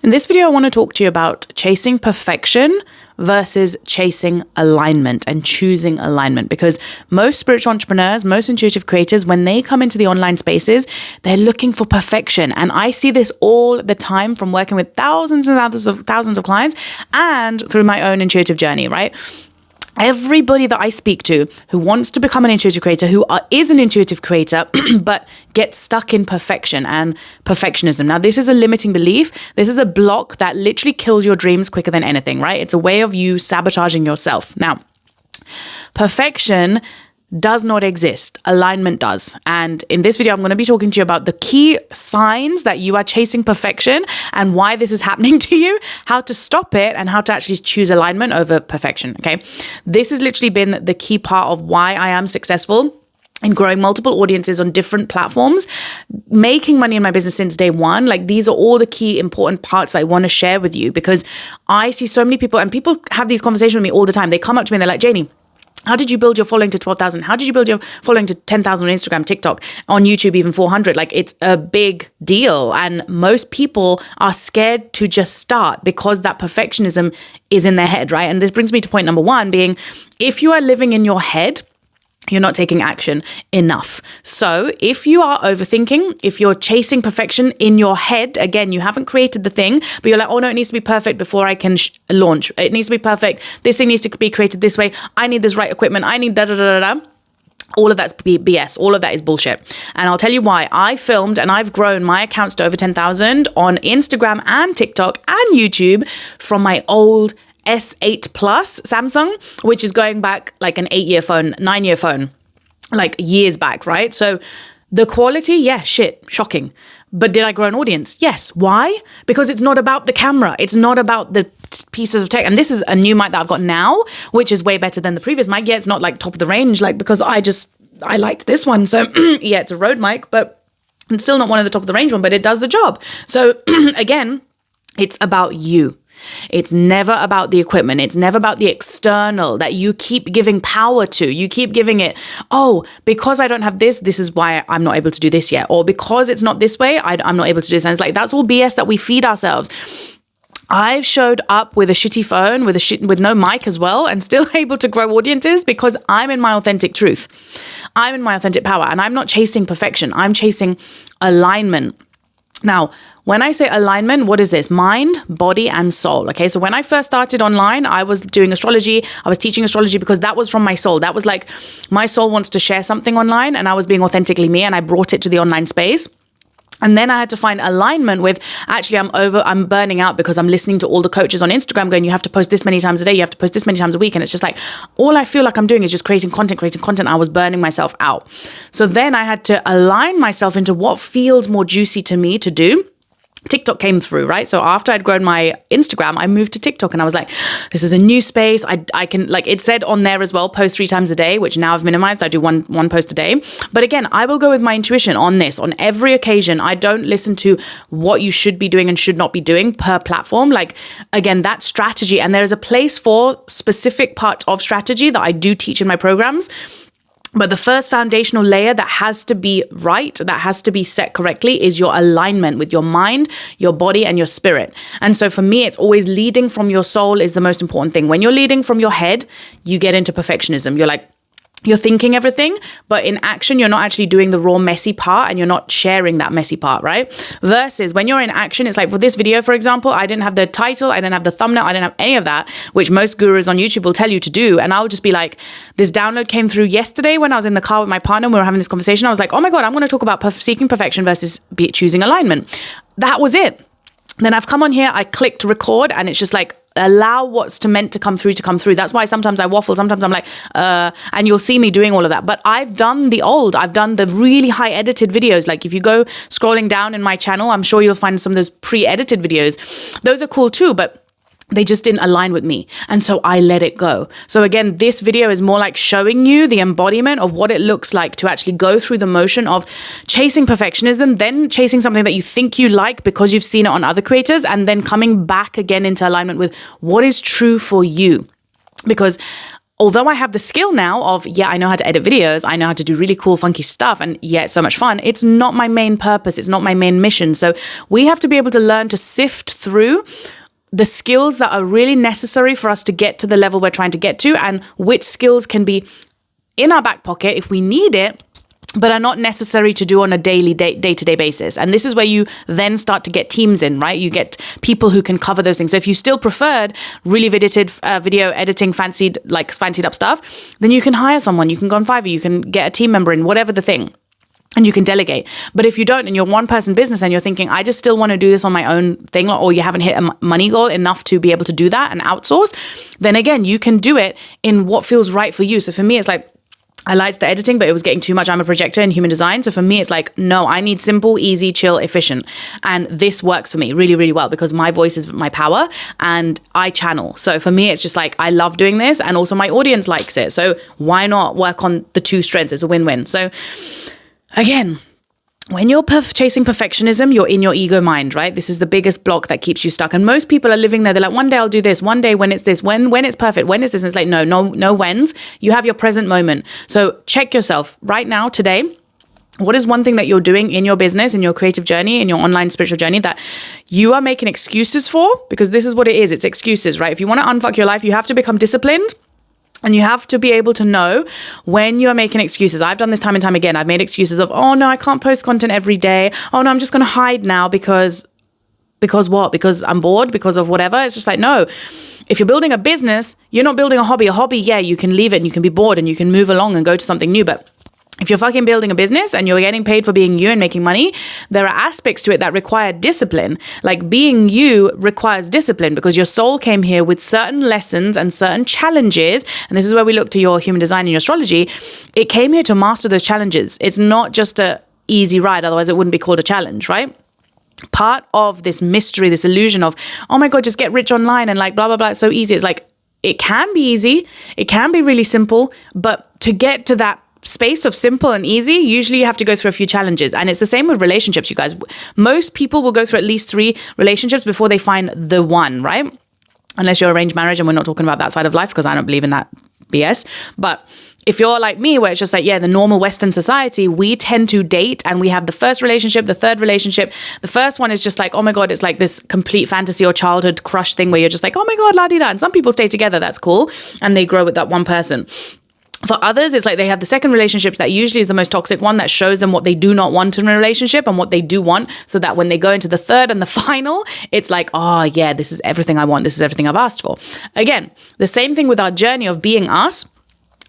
In this video, I want to talk to you about chasing perfection versus chasing alignment and choosing alignment, because most spiritual entrepreneurs, most intuitive creators, when they come into the online spaces, they're looking for perfection. And I see this all the time from working with thousands and thousands of clients and through my own intuitive journey, right? Everybody that I speak to who wants to become an intuitive creator, is an intuitive creator, but gets stuck in perfection and perfectionism. Now, this is a limiting belief. This is a block that literally kills your dreams quicker than anything, right? It's a way of you sabotaging yourself. Now, perfection does not exist. Alignment does. And in this video, I'm going to be talking to you about the key signs that you are chasing perfection and why this is happening to you, how to stop it, and how to actually choose alignment over perfection. Okay. This has literally been the key part of why I am successful in growing multiple audiences on different platforms, making money in my business since day one. Like, these are all the key important parts I want to share with you, because I see so many people, and people have these conversations with me all the time. They come up to me and they're like, Janie, how did you build your following to 12,000? How did you build your following to 10,000 on Instagram, TikTok, on YouTube, even 400? Like, it's a big deal. And most people are scared to just start because that perfectionism is in their head, right? And this brings me to point number one, being, if you are living in your head, you're not taking action enough. So if you are overthinking, if you're chasing perfection in your head, again, you haven't created the thing, but you're like, oh no, it needs to be perfect before I can launch. It needs to be perfect. This thing needs to be created this way. I need this right equipment. I need da-da-da-da-da. All of that's BS. All of that is bullshit. And I'll tell you why. I filmed and I've grown my accounts to over 10,000 on Instagram and TikTok and YouTube from my old S8 Plus Samsung, which is going back like an 8-year phone, 9-year phone, like years back, right? So the quality, yeah, shit, shocking. But did I grow an audience? Yes. Why? Because it's not about the camera. It's not about the pieces of tech. And this is a new mic that I've got now, which is way better than the previous mic. Yeah, it's not like top of the range, like, because I liked this one. So yeah, it's a Rode mic, but it's still not one of the top of the range one, but it does the job. So again, it's about you. It's never about the equipment. It's never about the external that you keep giving power to. You keep giving it, oh, because I don't have this, this is why I'm not able to do this yet. Or because it's not this way, I'm not able to do this. And it's like, that's all BS that we feed ourselves. I've showed up with a shitty phone, with no mic as well, and still able to grow audiences because I'm in my authentic truth. I'm in my authentic power, and I'm not chasing perfection. I'm chasing alignment. Now, when I say alignment, what is this? Mind, body, and soul. Okay. So when I first started online, I was doing astrology. I was teaching astrology because that was from my soul. That was like, my soul wants to share something online, and I was being authentically me, and I brought it to the online space. And then I had to find alignment with, actually, I'm burning out because I'm listening to all the coaches on Instagram going, you have to post this many times a day, you have to post this many times a week. And it's just like, all I feel like I'm doing is just creating content. I was burning myself out. So then I had to align myself into what feels more juicy to me to do. TikTok came through, right? So after I'd grown my Instagram, I moved to TikTok, and I was like, this is a new space. I can, like, it said on there as well, post 3 times a day, which now I've minimized. I do one post a day. But again, I will go with my intuition on this, on every occasion. I don't listen to what you should be doing and should not be doing per platform. Like, again, that's strategy. And there is a place for specific parts of strategy that I do teach in my programs. But the first foundational layer that has to be right, that has to be set correctly, is your alignment with your mind, your body, and your spirit. And so for me, it's always leading from your soul is the most important thing. When you're leading from your head, you get into perfectionism. You're thinking everything, but in action, you're not actually doing the raw, messy part, and you're not sharing that messy part, right? Versus when you're in action, it's like for this video, for example, I didn't have the title, I didn't have the thumbnail, I didn't have any of that, which most gurus on YouTube will tell you to do. And I'll just be like, this download came through yesterday when I was in the car with my partner and we were having this conversation. I was like, oh my God, I'm going to talk about seeking perfection versus choosing alignment. That was it. Then I've come on here, I clicked record, and it's just like, allow what's meant to come through. That's why sometimes I waffle. Sometimes I'm like, and you'll see me doing all of that. But I've done the really high edited videos. Like if you go scrolling down in my channel, I'm sure you'll find some of those pre-edited videos. Those are cool too, but they just didn't align with me. And so I let it go. So again, this video is more like showing you the embodiment of what it looks like to actually go through the motion of chasing perfectionism, then chasing something that you think you like because you've seen it on other creators, and then coming back again into alignment with what is true for you. Because although I have the skill now of, I know how to edit videos, I know how to do really cool, funky stuff, and it's so much fun, it's not my main purpose, it's not my main mission. So we have to be able to learn to sift through the skills that are really necessary for us to get to the level we're trying to get to, and which skills can be in our back pocket if we need it, but are not necessary to do on a daily, day-to-day basis. And this is where you then start to get teams in, right? You get people who can cover those things. So if you still preferred really video editing, fancied up stuff, then you can hire someone. You can go on Fiverr. You can get a team member in, whatever the thing. And you can delegate. But if you don't, and you're one person business and you're thinking, I just still want to do this on my own thing, or you haven't hit a money goal enough to be able to do that and outsource, then again, you can do it in what feels right for you. So for me, it's like, I liked the editing, but it was getting too much. I'm a projector in human design. So for me, it's like, no, I need simple, easy, chill, efficient. And this works for me really, really well because my voice is my power and I channel. So for me, it's just like, I love doing this. And also my audience likes it. So why not work on the two strengths? It's a win-win. So again, when you're chasing perfectionism, you're in your ego mind, right? This is the biggest block that keeps you stuck. And most people are living there. They're like, one day I'll do this. One day when it's this, when it's perfect, when is this? And it's like, no whens. You have your present moment. So check yourself right now, today. What is one thing that you're doing in your business, in your creative journey, in your online spiritual journey that you are making excuses for? Because this is what it is. It's excuses, right? If you want to unfuck your life, you have to become disciplined. And you have to be able to know when you are making excuses. I've done this time and time again. I've made excuses of, oh no, I can't post content every day. Oh no, I'm just going to hide now because what? Because I'm bored, because of whatever. It's just like, no, if you're building a business, you're not building a hobby. A hobby, you can leave it and you can be bored and you can move along and go to something new. But if you're fucking building a business and you're getting paid for being you and making money, there are aspects to it that require discipline. Like being you requires discipline because your soul came here with certain lessons and certain challenges. And this is where we look to your human design and your astrology. It came here to master those challenges. It's not just a easy ride. Otherwise it wouldn't be called a challenge, right? Part of this mystery, this illusion of, oh my God, just get rich online and like blah, blah, blah. It's so easy. It's like, it can be easy. It can be really simple, but to get to that space of simple and easy, usually you have to go through a few challenges. And it's the same with relationships, you guys. Most people will go through at least 3 relationships before they find the one, right? Unless you're arranged marriage, and we're not talking about that side of life because I don't believe in that BS. But if you're like me, where it's just like, the normal Western society, we tend to date and we have the first relationship, the third relationship. The first one is just like, oh my God, it's like this complete fantasy or childhood crush thing where you're just like, oh my God, la-di-da. And some people stay together, that's cool. And they grow with that one person. For others, it's like they have the second relationships that usually is the most toxic one that shows them what they do not want in a relationship and what they do want, so that when they go into the third and the final, it's like, oh yeah, this is everything I want. This is everything I've asked for. Again, the same thing with our journey of being us.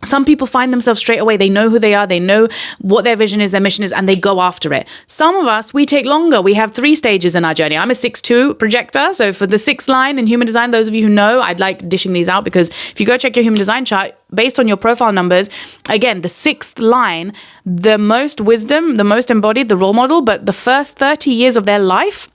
Some people find themselves straight away. They know who they are. They know what their vision is, their mission is, and they go after it. Some of us, we take longer. We have 3 stages in our journey. I'm a 6'2" projector. So for the 6th line in human design, those of you who know, I'd like dishing these out because if you go check your human design chart, based on your profile numbers, again, the 6th line, the most wisdom, the most embodied, the role model, but the first 30 years of their life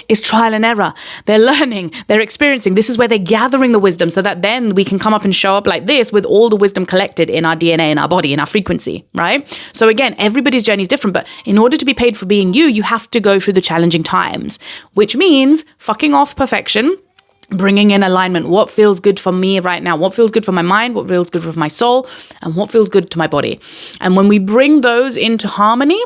is trial and error. They're learning, they're experiencing. This is where they're gathering the wisdom so that then we can come up and show up like this with all the wisdom collected in our DNA, in our body, in our frequency, right? So again, everybody's journey is different, but in order to be paid for being you, you have to go through the challenging times, which means fucking off perfection, bringing in alignment. What feels good for me right now? What feels good for my mind? What feels good for my soul? And what feels good to my body? And when we bring those into harmony,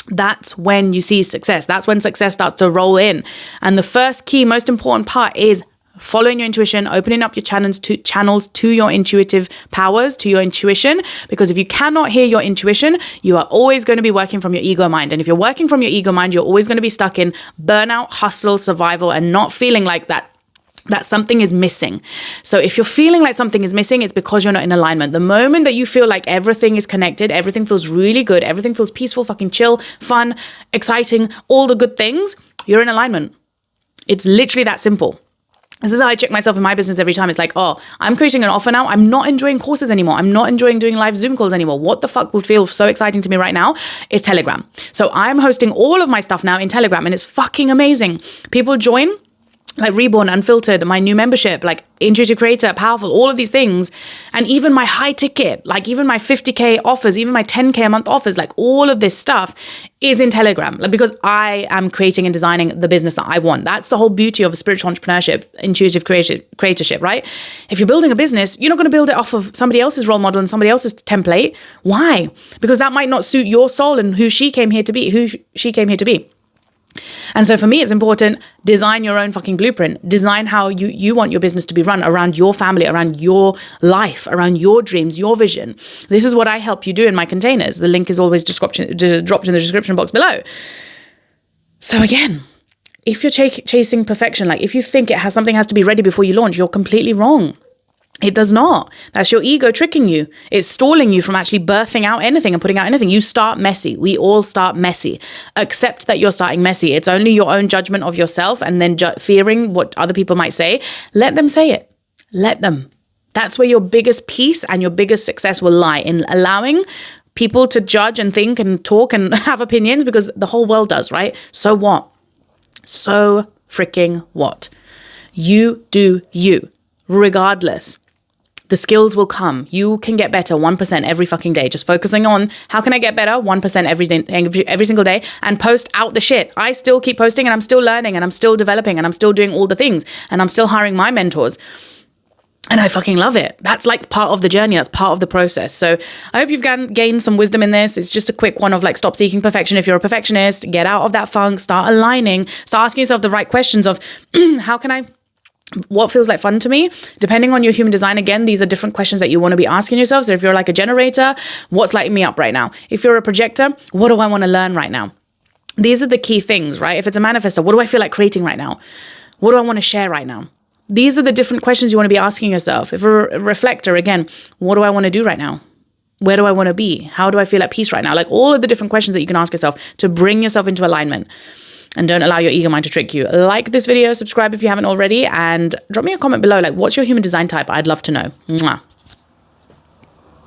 that's when you see success. That's when success starts to roll in. And the first key, most important part is following your intuition, opening up your channels to your intuitive powers, to your intuition. Because if you cannot hear your intuition, you are always going to be working from your ego mind. And if you're working from your ego mind, you're always going to be stuck in burnout, hustle, survival, and not feeling like that something is missing. So if you're feeling like something is missing, it's because you're not in alignment. The moment that you feel like everything is connected, everything feels really good, everything feels peaceful, fucking chill, fun, exciting, all the good things, you're in alignment. It's literally that simple. This is how I check myself in my business every time. It's like, oh, I'm creating an offer now. I'm not enjoying courses anymore. I'm not enjoying doing live Zoom calls anymore. What the fuck would feel so exciting to me right now is Telegram. So I'm hosting all of my stuff now in Telegram and it's fucking amazing. People join like Reborn, Unfiltered, my new membership, like Intuitive Creator, Powerful, all of these things. And even my high ticket, like even my 50K offers, even my 10K a month offers, like all of this stuff is in Telegram, like, because I am creating and designing the business that I want. That's the whole beauty of spiritual entrepreneurship, intuitive creatorship, right? If you're building a business, you're not going to build it off of somebody else's role model and somebody else's template. Why? Because that might not suit your soul and who she came here to be. And so for me, it's important, design your own fucking blueprint. Design how you want your business to be run around your family, around your life, around your dreams, your vision. This is what I help you do in my containers. The link is always dropped in the description box below. So again, if you're chasing perfection, like if you think something has to be ready before you launch, you're completely wrong. It does not. That's your ego tricking you. It's stalling you from actually birthing out anything and putting out anything. You start messy. We all start messy. Accept that you're starting messy. It's only your own judgment of yourself and then fearing what other people might say. Let them say it. Let them. That's where your biggest peace and your biggest success will lie, in allowing people to judge and think and talk and have opinions, because the whole world does, right? So what? So freaking what? You do you, regardless. The skills will come. You can get better 1% every fucking day. Just focusing on how can I get better 1% every single day, and post out the shit. I still keep posting, and I'm still learning, and I'm still developing, and I'm still doing all the things, and I'm still hiring my mentors. And I fucking love it. That's like part of the journey. That's part of the process. So I hope you've gained some wisdom in this. It's just a quick one of like, stop seeking perfection. If you're a perfectionist, get out of that funk, start aligning, start asking yourself the right questions of what feels like fun to me? Depending on your human design, again, these are different questions that you want to be asking yourself. So if you're like a generator, what's lighting me up right now? If you're a projector, what do I want to learn right now? These are the key things, right? If it's a manifestor, what do I feel like creating right now? What do I want to share right now? These are the different questions you want to be asking yourself. If you're a reflector, again, what do I want to do right now? Where do I want to be? How do I feel at peace right now? Like all of the different questions that you can ask yourself to bring yourself into alignment. And don't allow your ego mind to trick you. Like this video, subscribe if you haven't already, and drop me a comment below. Like, what's your human design type? I'd love to know. Mwah.